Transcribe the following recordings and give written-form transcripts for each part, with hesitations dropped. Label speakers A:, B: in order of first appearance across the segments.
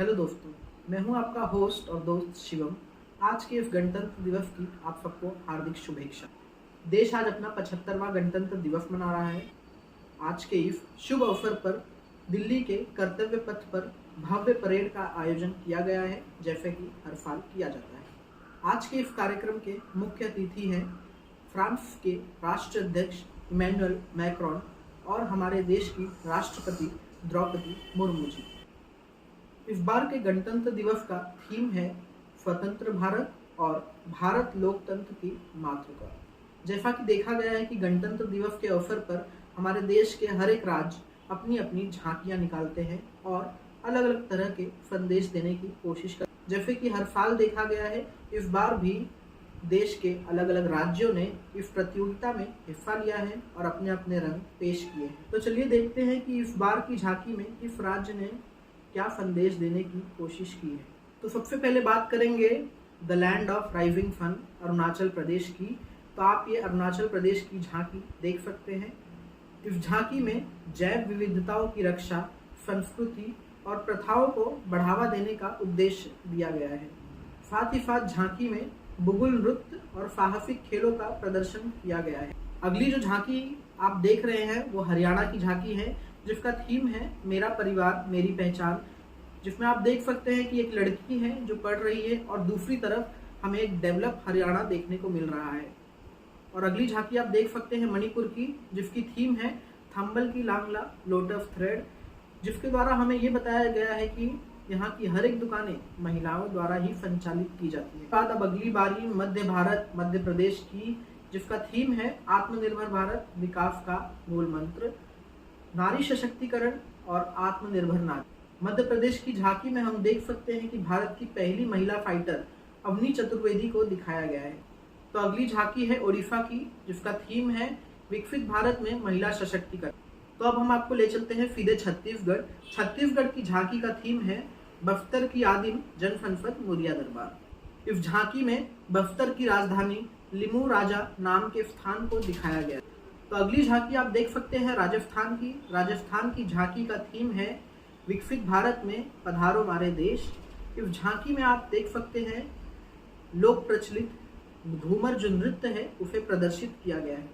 A: Hello दोस्तों, मैं हूं आपका होस्ट और दोस्त शिवम। आज के इस गणतंत्र दिवस की आप सबको हार्दिक शुभेच्छा। देश आज अपना 75वां गणतंत्र दिवस मना रहा है। आज के इस शुभ अवसर पर दिल्ली के कर्तव्य पथ पर भव्य परेड का आयोजन किया गया है, जैसे कि हर साल किया जाता है। आज के इस कार्यक्रम के मुख्य अतिथि हैं फ्रांस के राष्ट्राध्यक्ष इमैनुअल मैक्रोन और हमारे देश की राष्ट्रपति द्रौपदी मुर्मू जी। इस बार के गणतंत्र दिवस का थीम है स्वतंत्र भारत और भारत लोकतंत्र की मातृका। जैसा कि देखा गया है कि गणतंत्र दिवस के अवसर पर हमारे देश के हर एक राज्य अपनी अपनी झांकियां निकालते हैं और अलग अलग तरह के संदेश देने की कोशिश कर, जैसे कि हर साल देखा गया है, इस बार भी देश के अलग अलग राज्यों ने इस प्रतियोगिता में हिस्सा लिया है और अपने अपने रंग पेश किए हैं। तो चलिए देखते हैं कि इस बार की झांकी में किस राज्य ने क्या संदेश देने की कोशिश की है। तो सबसे पहले बात करेंगे the land of rising sun Arunachal Pradesh की। तो आप ये अरुणाचल प्रदेश की झांकी देख सकते हैं। इस झांकी में जैव विविधताओं की रक्षा, संस्कृति और प्रथाओं को बढ़ावा देने का उद्देश्य दिया गया है। साथ ही साथ झांकी में बुगुल नृत्य और साहसिक खेलों का प्रदर्शन किया गया है। अगली जो झांकी आप देख रहे हैं वो हरियाणा की झांकी है, जिसका थीम है मेरा परिवार मेरी पहचान, जिसमें आप देख सकते हैं कि एक लड़की है जो पढ़ रही है और दूसरी तरफ हमें एक डेवलप हरियाणा देखने को मिल रहा है। और अगली झांकी आप देख सकते हैं मणिपुर की, जिसकी थीम है थंबल की लांगला लोटस थ्रेड, जिसके द्वारा हमें ये बताया गया है कि यहाँ की हर एक दुकानें महिलाओं द्वारा ही संचालित की जाती है। बाद अब अगली बारी मध्य भारत मध्य प्रदेश की, जिसका थीम है आत्मनिर्भर भारत विकास का मूल मंत्र, नारी सशक्तिकरण और आत्मनिर्भर नारी। मध्य प्रदेश की झांकी में हम देख सकते हैं कि भारत की पहली महिला फाइटर अवनी चतुर्वेदी को दिखाया गया है। तो अगली झांकी है ओडिशा की, जिसका थीम है विकसित भारत में महिला सशक्तिकरण। तो अब हम आपको ले चलते हैं सीधे छत्तीसगढ़। छत्तीसगढ़ की झांकी का थीम है बस्तर की आदिम जनसंसद मोरिया दरबार। इस झांकी में बस्तर की राजधानी लिमू राजा नाम के स्थान को दिखाया गया। तो अगली झांकी आप देख सकते हैं राजस्थान की। राजस्थान की झांकी का थीम है विकसित भारत में पधारो हमारे देश। इस झांकी में आप देख सकते हैं लोक प्रचलित घूमर जो नृत्य है उसे प्रदर्शित किया गया है।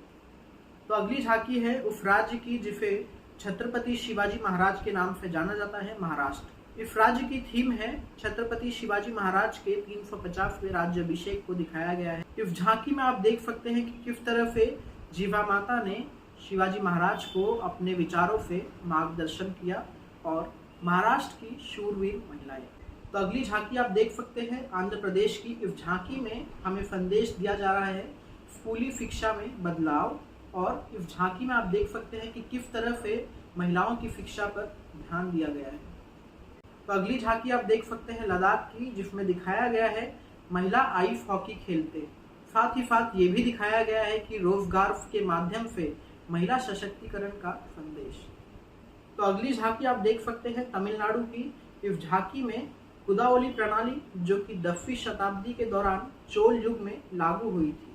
A: तो अगली झांकी है उस राज्य की जिसे छत्रपति शिवाजी महाराज के नाम से जाना जाता है, महाराष्ट्र। इस राज्य की थीम है छत्रपति शिवाजी महाराज के 350वें राज्याभिषेक को दिखाया गया है। इस झांकी में आप देख सकते हैं कि किस तरह से जीवा माता ने शिवाजी महाराज को अपने विचारों से मार्गदर्शन किया और महाराष्ट्र की शूरवीर महिलाएं। तो अगली झांकी आप देख सकते हैं आंध्र प्रदेश की। इस झांकी में हमें संदेश दिया जा रहा है स्कूली शिक्षा में बदलाव, और इस झांकी में आप देख सकते हैं कि किस तरह से महिलाओं की शिक्षा पर ध्यान दिया गया है। तो अगली झांकी आप देख सकते हैं लद्दाख की, जिसमें दिखाया गया है महिला आइस हॉकी खेलते। साथ ही साथ ये भी दिखाया गया है कि रोजगार के माध्यम से महिला सशक्तिकरण का संदेश। तो अगली झांकी आप देख सकते हैं तमिलनाडु की। इस झांकी में कुदावली प्रणाली, जो कि 10वीं शताब्दी के दौरान चोल युग में लागू हुई थी।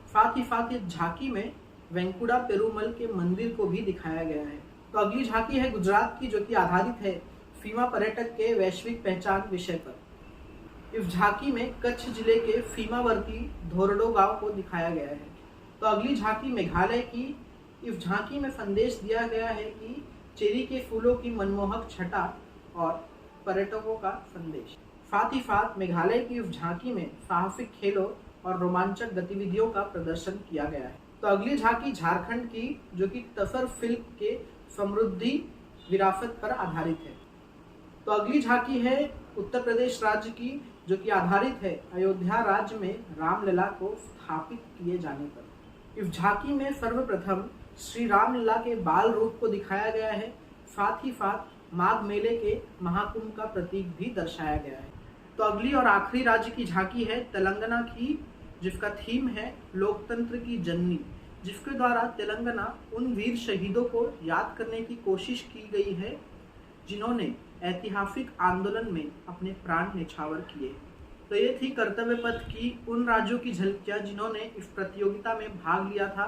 A: साथ ही साथ इस झांकी में वेंकुड़ा पेरुमल के मंदिर को भी दिखाया गया है। तो अगली झांकी है गुजरात की, जो कि आधारित है सीमा पर्यटक के वैश्विक पहचान विषय पर। इस झांकी में कच्छ जिले के सीमावर्ती धोरडो गांव को दिखाया गया है। तो अगली झांकी मेघालय की। इस झांकी में संदेश दिया गया है कि चेरी के फूलों की मनमोहक छटा और पर्यटकों का संदेश। साथ ही साथ मेघालय की इस झांकी में साहसिक खेलों और रोमांचक गतिविधियों का प्रदर्शन किया गया है। तो अगली झांकी झारखंड की, जो कि तसर फिल्म के समृद्धि विरासत पर आधारित है। तो अगली झांकी है उत्तर प्रदेश राज्य की, जो कि आधारित है अयोध्या राज्य में रामलला को स्थापित किए जाने पर। इस झांकी में सर्वप्रथम श्री रामलला के बाल रूप को दिखाया गया है। साथ ही साथ माघ मेले के महाकुंभ का प्रतीक भी दर्शाया गया है। तो अगली और आखिरी राज्य की झांकी है तेलंगाना की, जिसका थीम है लोकतंत्र की जननी, जिसके द्वारा तेलंगाना उन वीर शहीदों को याद करने की कोशिश की गई है जिन्होंने ऐतिहासिक आंदोलन में अपने प्राण न्यौछावर किए। तो ये थी कर्तव्य पथ की उन राज्यों की झलकियां जिन्होंने इस प्रतियोगिता में भाग लिया था।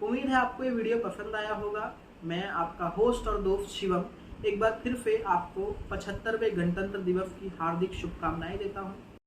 A: उम्मीद है आपको ये वीडियो पसंद आया होगा। मैं आपका होस्ट और दोस्त शिवम एक बार फिर से आपको 75वें गणतंत्र दिवस की हार्दिक शुभकामनाएं देता हूं।